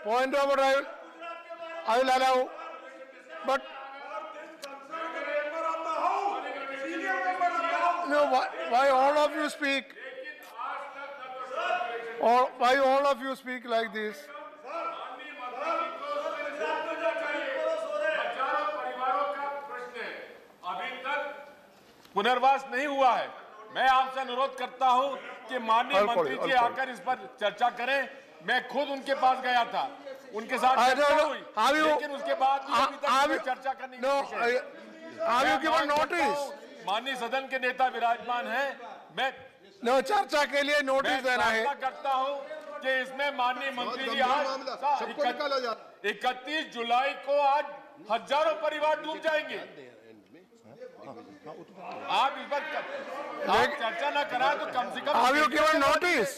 Point of order, I will allow, but no, why all of you speak? Or why all of you speak like this? पुनर्वास नहीं हुआ है। मैं आपसे अनुरोध करता हूं कि माननीय मंत्री जी आकर इस पर चर्चा करें। मैं खुद उनके पास गया था, उनके साथ चर्चा हुई, लेकिन उसके बाद भी अभी तक चर्चा करनी नहीं। नोटिस माननीय सदन के नेता विराजमान हैं, मैं चर्चा के लिए नोटिस देना है। करता हूं कि इसमें माननीय मंत्री जी आज 31 जुलाई को आज हजारों परिवार डूब जाएंगे। आप इस पर चर्चा न कराएं तो कम से कम Have you given notice?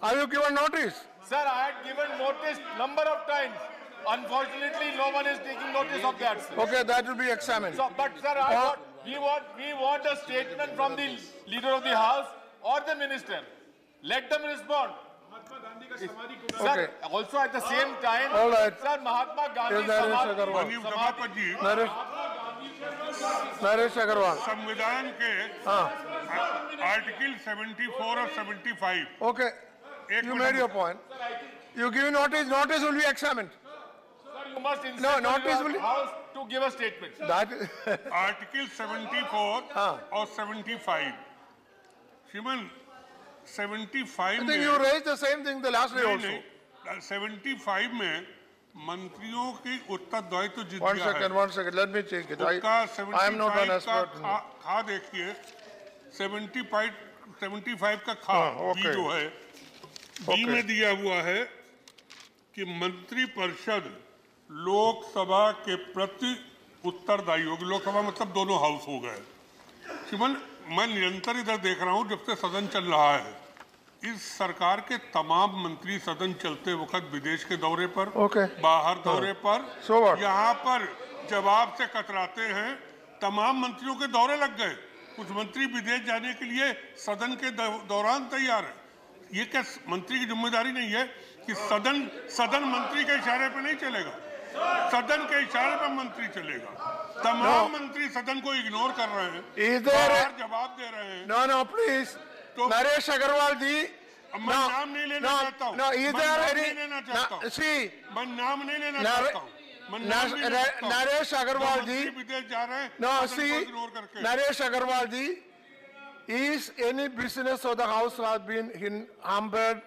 Have you given notice? Sir, I had given notice number of times. Unfortunately, no one is taking notice of that. Sir. Okay, that will be examined. So, but sir, we want a statement from the leader of the house or the minister. Let them respond. Sir, okay. Also at the same time, all right. Sir, Mahatma Gandhi Naresh Agarwal संविधान के article 74 और 75। Okay, you made your point. You give notice. Notice will be examined. Sir, you must insist no, notice will house to give a statement. That article 74 और 75। श्रीमान 75 I think you raised the same thing the last day also. 75 में मंत्रियों की उत्तरदायित्व जीत One गया second, है। one second. Let me check it. I am not an expert. खा देखिए 75 का खा बी जो है बी में दिया हुआ है कि मंत्रिपरिषद लोकसभा के प्रति उत्तरदायी होगी। लोकसभा मतलब दोनों हाउस हो गए। श्रीमान मैं निरंतर इधर देख रहा हूं जब से सदन चल रहा है, इस सरकार के तमाम मंत्री सदन चलते वक्त विदेश के दौरे पर, बाहर दौरे पर, यहाँ पर जवाब से कतराते हैं। तमाम मंत्रियों के दौरे लग गए। कुछ मंत्री विदेश जाने के लिए सदन के दौरान तैयार है। ये क्या मंत्री की जिम्मेदारी नहीं है कि सदन मंत्री के इशारे पे नहीं चलेगा, सदन के इशारे पे मंत्री चलेगा। तमाम मंत्री सदन को इग्नोर कर रहे हैं, बाहर जवाब दे रहे हैं। No, please. नरेश अग्रवाल जी, मैं नाम नहीं लेना चाहता हूँ। मैं नाम नहीं लेना चाहता हूँ। नरेश अग्रवाल जी विदेश जा रहे हैं। नरेश अग्रवाल जी, is any business of the house has been hampered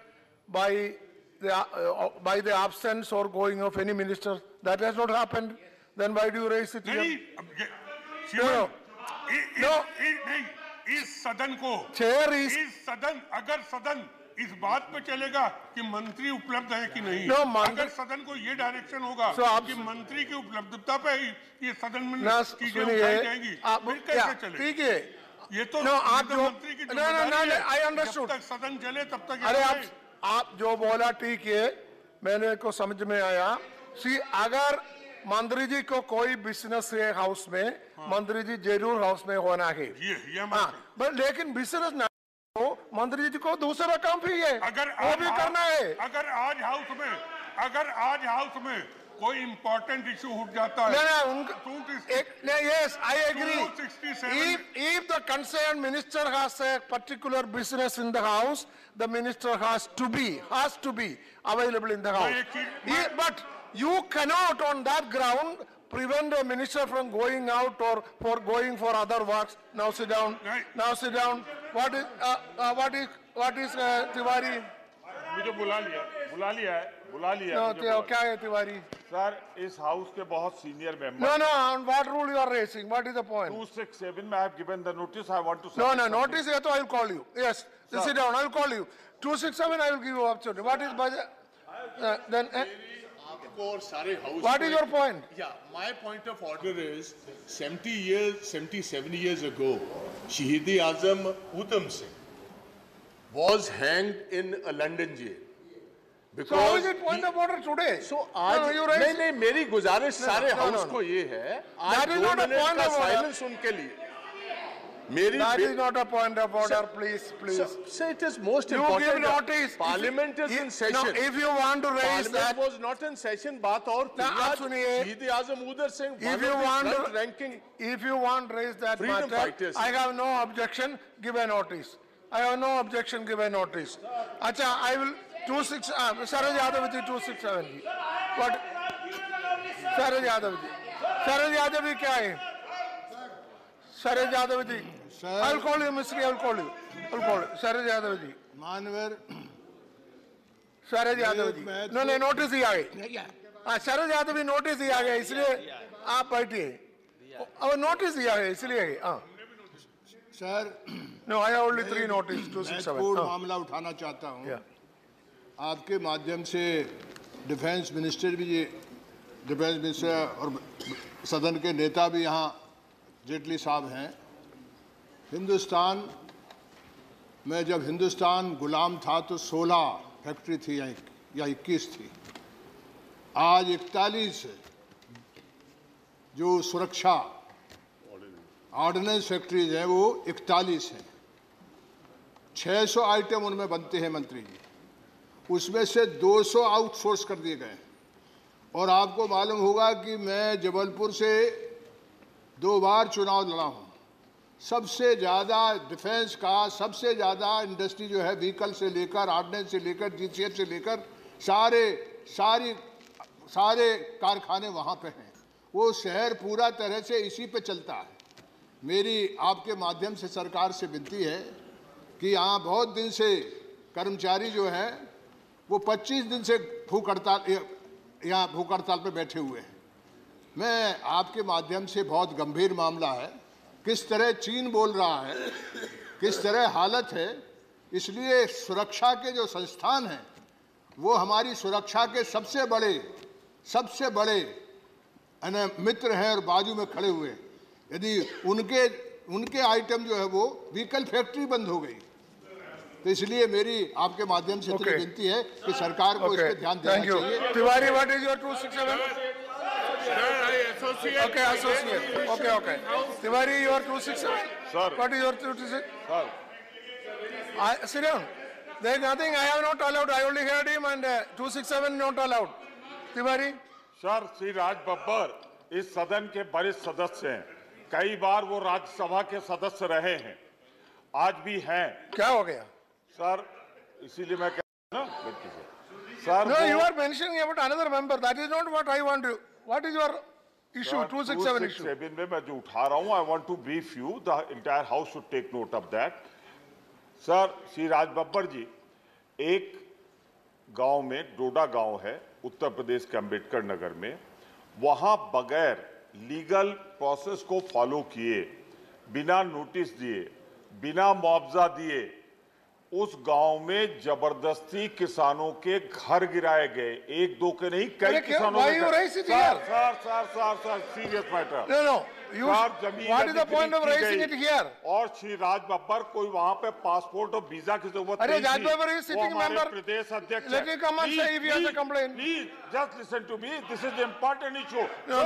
by the absence or going of any minister? That has not happened. Then why do you raise it here? No. इस सदन को अगर सदन इस बात पे चलेगा कि मंत्री उपलब्ध है कि नहीं, अगर सदन को ये डायरेक्शन होगा कि मंत्री की उपलब्धता पे ही ये सदन में चीजें उठाई जाएंगी, फिर कैसे चलेगा? ठीक है, ये तो मंत्री की जिम्मेदारी है। I understood. जब तक सदन चले तब तक। अरे आप जो बोला ठीक है, मैंने को समझ में आया। अगर मंत्री जी को कोई बिजनेस है हाउस में, मंत्री जी जरूर हाउस में होना है। लेकिन बिजनेस ना हो, मंत्री जी को दूसरा काम भी है, वो भी करना है। अगर आज हाउस में कोई इंपॉर्टेंट इशू उठ जाता है, yes, I agree. If the concerned minister has a particular business in the house, the minister has to be available in the house. But you cannot on that ground prevent a minister from going out or for going for other works. Now sit down. Now sit down. What is Tiwari? मुझे बुला लिया No, क्या है Tiwari? Sir, इस house के बहुत senior member. No, on what rule you are raising? What is the point? 267 में I have given the notice. I want to. No, notice है तो I will call you. Yes, sit down. I will call you. 267 I will give you opportunity. What is budget? Then. What is your point? Yeah, my point of order is 77 years ago, Shahid-e Azam Uttam Singh was hanged in a London jail. So how is it point of order today? So आज नहीं मेरी गुजारिश सारे house को ये है, आज 2 minute का साइलेंस उनके लिए। That is not a point of order, please, please. Sir, it is most You important. give notice. Parliament is in session. No, if you want to raise Parliament that, was not in session. बात और थी. आप सुनिए. शहीद आजम उधर से if you want to ranking. if you want to raise that Freedom matter, fighters. I have no objection. Give a notice. I have no objection. Give a notice. Acha, I will 26. Saraj Yadav ji 267. What? Saraj Yadav ji. Saraj Yadav ji क्या है? Saraj Yadav ji. I will call you, Mr. I will call you. I will call you. Saraj Yadav ji. Manvar Saraj Yadav ji. No, no, notice दिया है. Saraj Yadav ji notice दिया गया इसलिए आप बैठिए. अब notice दिया है इसलिए हाँ. Sir No, I have only 3 notice. 267. महत्वपूर्ण मामला उठाना चाहता हूँ. आपके माध्यम से डिफेंस मिनिस्टर और सदन के नेता भी यहाँ जेटली साहब हैं. हिंदुस्तान में जब हिंदुस्तान गुलाम था तो 16 फैक्ट्री थी या 21 थी. आज 41 जो सुरक्षा ऑर्डिनेंस फैक्ट्रीज हैं वो 41 हैं. 600 आइटम उनमें बनते हैं मंत्री जी. उसमें से 200 आउटसोर्स कर दिए गए. और आपको मालूम होगा कि मैं जबलपुर से 2 बार चुनाव लड़ा हूँ. सबसे ज़्यादा डिफेंस का सबसे ज़्यादा इंडस्ट्री जो है व्हीकल से लेकर ऑर्डिनेंस से लेकर जीसीएफ से लेकर सारे कारखाने वहाँ पे हैं. वो शहर पूरा तरह से इसी पे चलता है. मेरी आपके माध्यम से सरकार से विनती है कि यहाँ बहुत दिन से कर्मचारी जो हैं वो 25 दिन से भूख हड़ताल पे बैठे हुए हैं. मैं आपके माध्यम से बहुत गंभीर मामला है. किस तरह चीन बोल रहा है, किस तरह हालत है. इसलिए सुरक्षा के जो संस्थान हैं वो हमारी सुरक्षा के सबसे बड़े मित्र हैं और बाजू में खड़े हुए. यदि उनके आइटम जो है वो व्हीकल फैक्ट्री बंद हो गई तो इसलिए मेरी आपके माध्यम से इतनी विनती है कि सरकार को इस पर ध्यान देना चाहिए. Tiwari, what is your 267? Okay, associate. Okay. Tiwari, your 267. Sir. What is your 267? Sir Sit down. There is nothing I have not allowed. I only heard him and 267 not allowed. Tiwari. Sir Shri Raj Babbar इस सदन के वरिष्ठ सदस्य हैं. कई बार वो राज्यसभा के सदस्य रहे हैं, आज भी हैं. क्या हो गया? सर इसीलिए मैं कह रहा हूं ना sir. No, you are mentioning about another member. That is not what I want to. What is your issue? 267 issue. 267 में मैं जो उठा रहा हूं, I want to brief you. The entire house should take note of that. Sir Shri Raj Babbar ji, एक गांव में डोडा गांव है उत्तर प्रदेश के अंबेडकर नगर में. वहां बगैर लीगल प्रोसेस को फॉलो किए, बिना नोटिस दिए, बिना मुआवजा दिए उस गांव में जबरदस्ती किसानों के घर गिराए गए. 1-2 के नहीं, कई किसानों के. Sir serious matter. No. What is the point of raising it here? और श्री राज बब्बर कोई वहाँ पे पासपोर्ट और वीजा की जरूरत नहीं थी. Raj Babbar is sitting member. प्रदेश अध्यक्ष. Let me come and say if he has a complaint. Please, just listen to me. This is the important issue. No.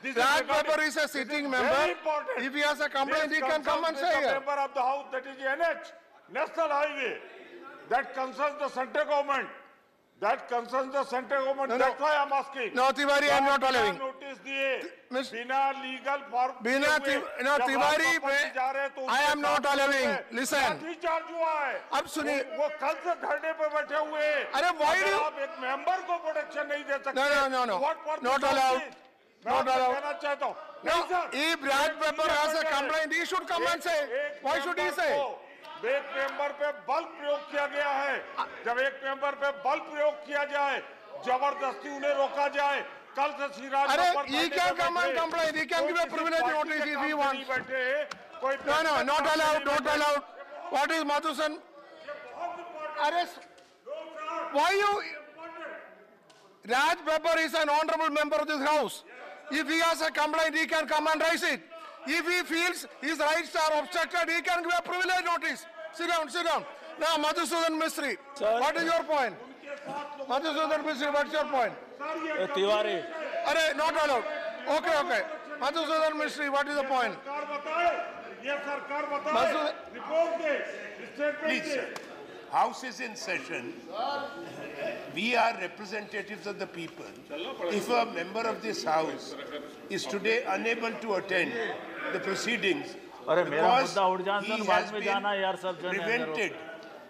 This Raj is Babbar is a sitting member. very important. If he has a complaint, he can come and say The here. member of the house, that is the NH, National Highway, that concerns the central government. That's why I'm asking. No, Tiwari, I am not allowing. Notice दिए, Miss- बिना legal form. Tiwari, I am not allowing. Listen. Charge हुआ है. अब सुनिए. वो कल से धरने पे बैठे हुए हैं. अरे why do you? आप एक मेंबर को प्रोटेक्शन नहीं दे सकते. No. What for Not this allowed. office? Not मैं allowed. कहना चाहता हूँ. No, नहीं, sir. if Raj Babbar has a complaint, he should come and say. Why should he say? एक मेंबर पे बल प्रयोग किया गया है. जब एक मेंबर पे बल प्रयोग किया जाए, जबरदस्ती उन्हें रोका जाए. कल से Shri Raj Babbar he can come and complain. He can give a privilege notice if he wants. No, not allowed. What is Madhusan? Arrest. Why you? Raj Babbar is an honorable member of this house. If he has a complaint, he can come and raise it. If he feels his rights are obstructed, he can give a privilege notice. Sit down. Now, Madhusudan Mistry, what is your point? Madhusudan Mistry, what's your point? Tiwari. Not allowed. Okay. Madhusudan Mistry, what is the point? ये सरकार बताए, report they, statement Please, they. sir. House is in session. We are representatives of the people. If a member of this house is today unable to attend the proceedings अरे मेरा because मुद्दा उठ जान he sir, has बाद में been जाना यार सब जने अंदर हो। prevented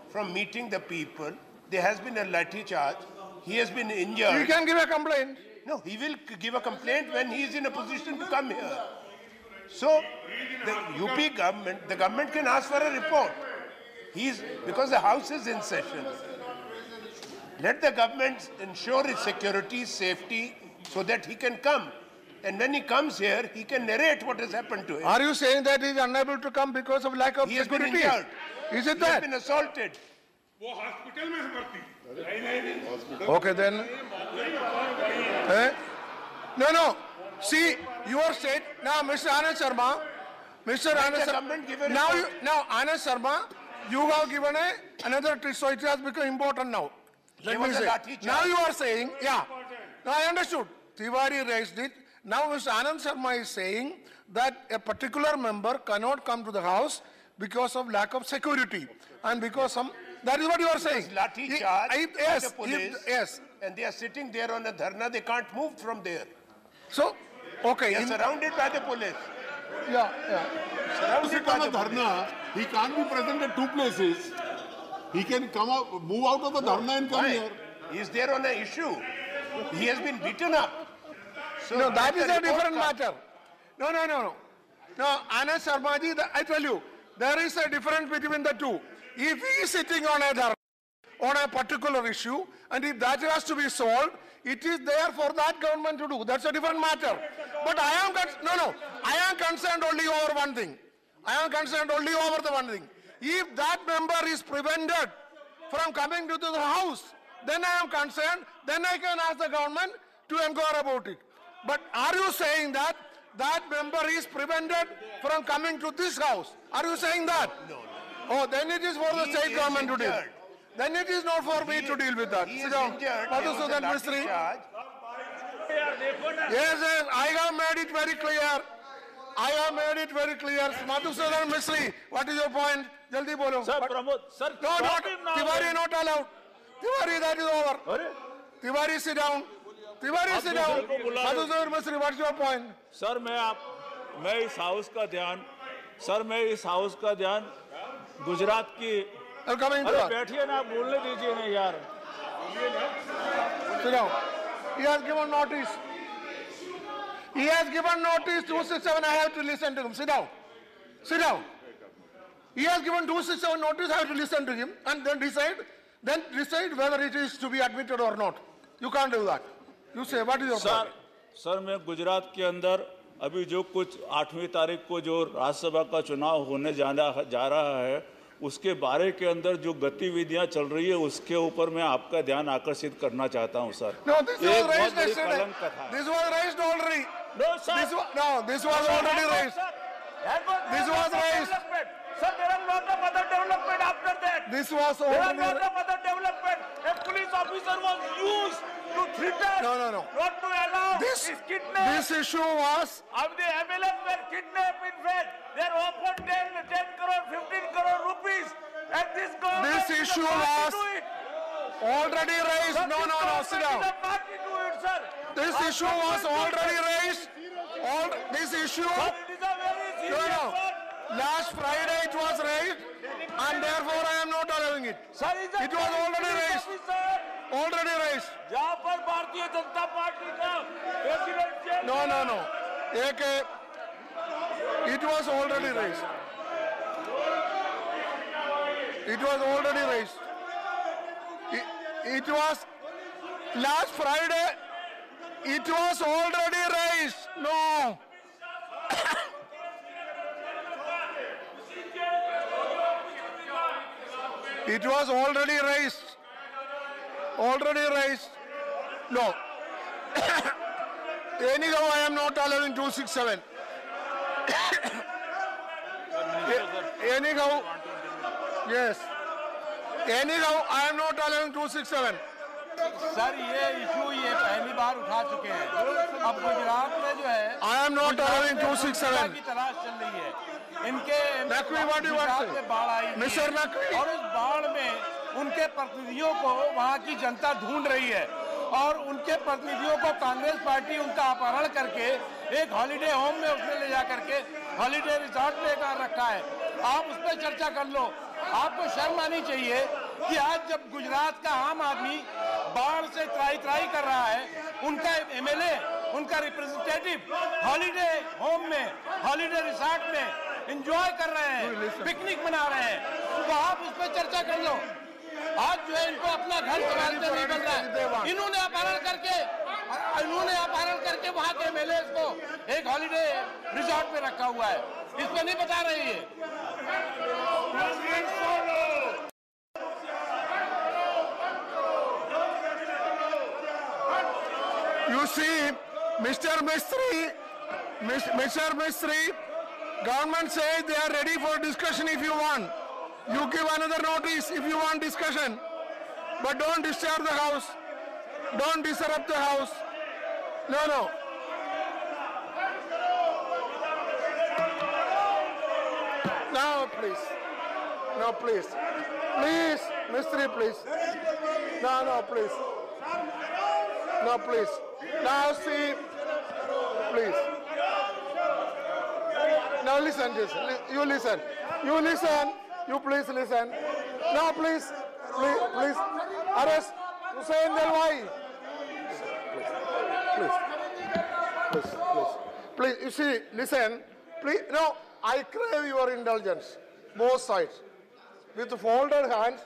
from meeting the people, there has been a lathi charge. He has been You injured. can give a complaint. No, he will give a complaint when he is in a position to come here. So, the UP government, the government can ask for a report. Because the house is in session. Let the government ensure his security, safety, so that he can come. And when he comes here, he can narrate what has happened to him. Are you saying that he is unable to come because of lack of He has been security? injured. Is it He has that? been assaulted. वो hospital में है भर्ती। Okay then. Eh? No. See, your state now, Mr. Anand Sharma. Mr. Let Anand the government give a Sharma. report. Now, Anand Sharma, you have given another twist, so it has become important now. Let There me was a say. lathi charge. Now you are saying, yeah. Now I understood. Tiwari raised it. Now Mr. Anand Sharma is saying that a particular member cannot come to the house because of lack of security and because some. That is what you are saying. Lathi Ye- charge by yes, the police. yes. And they are sitting there on a dharna. They can't move from there. So, okay. They are surrounded by the police. Yeah. Surrounded by the police. dharna, he can't be present at two places. He can come out, move out of the dharna and come Why? here. He is there on an issue. He has been beaten up. So No, that let is the a different report come. matter. No. No, Anand Sharma ji, I tell you, there is a difference between the two. If he is sitting on a particular issue, and if that has to be solved, it is there for that government to do. That's a different matter. But I am concerned only over one thing. I am concerned only over the one thing. If that member is prevented from coming to the house, then I am concerned, then I can ask the government to inquire about it. But are you saying that that member is prevented from coming to this house? Are you saying that? No. Oh, then it is for the He state is government to deal. injured. Then it is not for me to deal with that. He Sit is down. injured. There was a Madhusudan lathi Mistry. charge. Yes, I have made it very clear. I have made it very clear. Madhusudan Mistry, what is your point? Jaldi bolo. Sir But- Pramod sir No, not, stop him now. Tiwari not allowed. Tiwari, that is over. अरे Tiwari, sit down. Tiwari, sit down. दूसरे को बुला लो। Madhusudan Mistry, what's your point? Sir मैं इस house का ध्यान गुजरात की I'm coming to अरे that. बैठिए ना, आप बोलने दीजिए ना यार। Sit down. He has given notice. He has given notice 267. I have to listen to him. Sit down. Sit down. He has given 267 notice. I have to listen to him and then decide whether it is to be admitted or not. You can't do that. You say, what is your point? Sir मैं गुजरात के अंदर अभी जो कुछ 8वीं तारीख को जो राज्यसभा का चुनाव होने जा रहा है, उसके बारे के अंदर जो गतिविधियां चल रही है उसके ऊपर मैं आपका ध्यान आकर्षित करना चाहता हूं सर। No, this was एक बहुत raised बड़ी yesterday. कलंक कथा है। This was raised already. This was already raised. This was raised. Sir, there are lot of other development after that. This was There are already lot raised. of other development. A police officer was used to threaten, No. not to allow This his kidnap. issue was Of the MLM were kidnapped in fact. They are offered 10 crore, 15 crore rupees. And this government This is issue the party was to it. already raised. Sir, No, this sit government down. is the party to it, sir. This Our issue was government already is- raised. This issue, Sir, it is a very serious no. one. Last Friday it was raised, and therefore I am not allowing it. Sir, it's a It was already police raised. officer. Already raised. जहाँ पर भारतीय जनता पार्टी का president jail No. It was already raised. It was already raised. It was last Friday. It was already raised. No. It was already raised. Already raised. No. Anyhow, I am not allowing 267. Anyhow, yes. Anyhow, I am not allowing 267. Sir ये issue ये पहली बार उठा चुके हैं। अब गुजरात में जो है I am not allowing 267 की तलाश चल रही है। इनके Naqvi, what do you want to Gujarat say? में बाढ़ आई थी। Mr. Naqvi? और उस बाढ़ में उनके प्रतिनिधियों को वहाँ की जनता ढूंढ रही है और उनके प्रतिनिधियों को कांग्रेस पार्टी उनका अपहरण करके एक हॉलिडे होम में उसने ले जा करके हॉलिडे रिजॉर्ट में कर रखा है। आप उस पर चर्चा कर लो। आपको शर्म आनी चाहिए कि आज जब गुजरात का आम आदमी बाढ़ से त्राई कर रहा है, उनका एमएलए, उनका रिप्रेजेंटेटिव हॉलिडे होम में, हॉलिडे रिसोर्ट में एंजॉय कर रहे हैं, पिकनिक मना रहे हैं, तो आप उस पर चर्चा कर लो। आज जो है इनको अपना घर संभालते नहीं मिल रहा है। इन्होंने अपहरण करके वहां के एमएलए को एक हॉलिडे रिसोर्ट में रखा हुआ है। इस पर नहीं बता रही है। You see, Mr. Mistry, government says they are ready for discussion if you want. You give another notice if you want discussion. But don't disturb the house. Don't disrupt the house. No. No, please. No, please. Please, Mistry, please. No, please. No, please. Now see, please. Now listen, you listen. You please listen. Now please. Arrest Hussain Dalwai. Please. You see, listen. Please. No, I crave your indulgence. Both sides. With folded hands,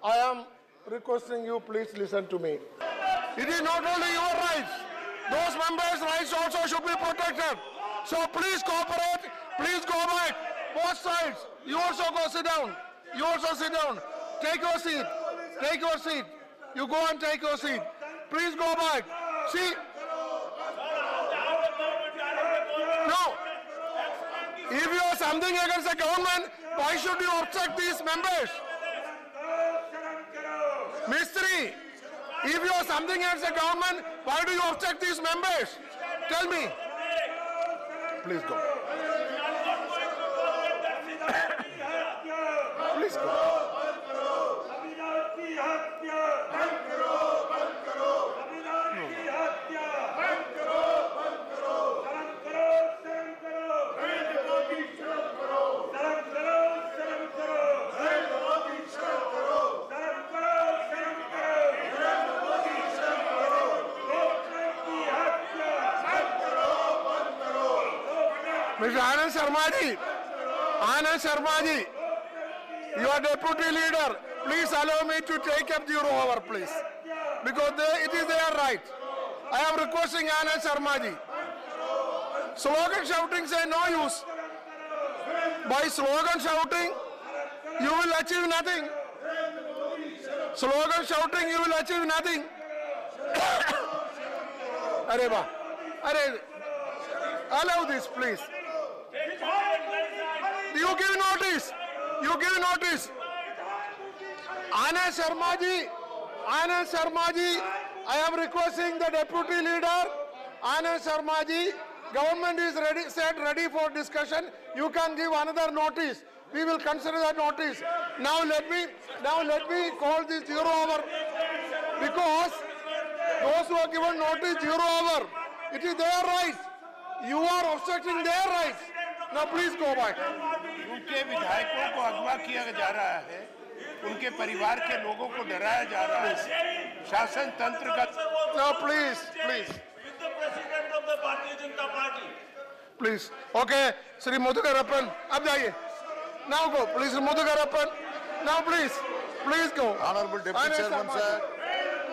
I am requesting you, please listen to me. It is not only your rights. Those members' rights also should be protected. So please cooperate. Please go back. Both sides. You also go sit down. Take your seat. You go and take your seat. Please go back. See. No. If you have something against the government, why should you obstruct these members? Mistry. If you have something against the government, why do you obstruct these members? Tell me. Please go. Please go. Mr. Anand Sharma ji, you are deputy leader. Please allow me to take up the over, please. Because it is their right. I am requesting Anand Sharma ji. Slogan shouting say no use. By slogan shouting, you will achieve nothing. Slogan shouting, you will achieve nothing. Allow this, please. You give notice. Anand Sharma ji, I am requesting the deputy leader, Anand Sharma ji, government is ready for discussion. You can give another notice. We will consider that notice. Now let me call this zero hour, because those who have given notice zero hour, it is their right. You are obstructing their rights. Now please go back. उनके विधायकों को अगवा किया जा रहा है, उनके परिवार के लोगों को डराया जा रहा है, शासन तंत्र का। Now please. Please. Okay, Shri Madhukarappan, अब जाइए. Now go, please, Madhukarappan. Now please go. Honorable Deputy Chairman, sir,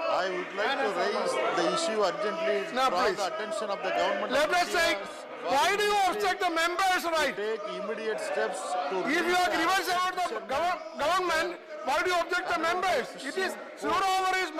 I would like to raise the issue urgently. Now, draw please. the attention of the government. Let us say, why do you obstruct the members' right? Take immediate steps to. If you are grievance about the government, why do you object the members? It is zero over is.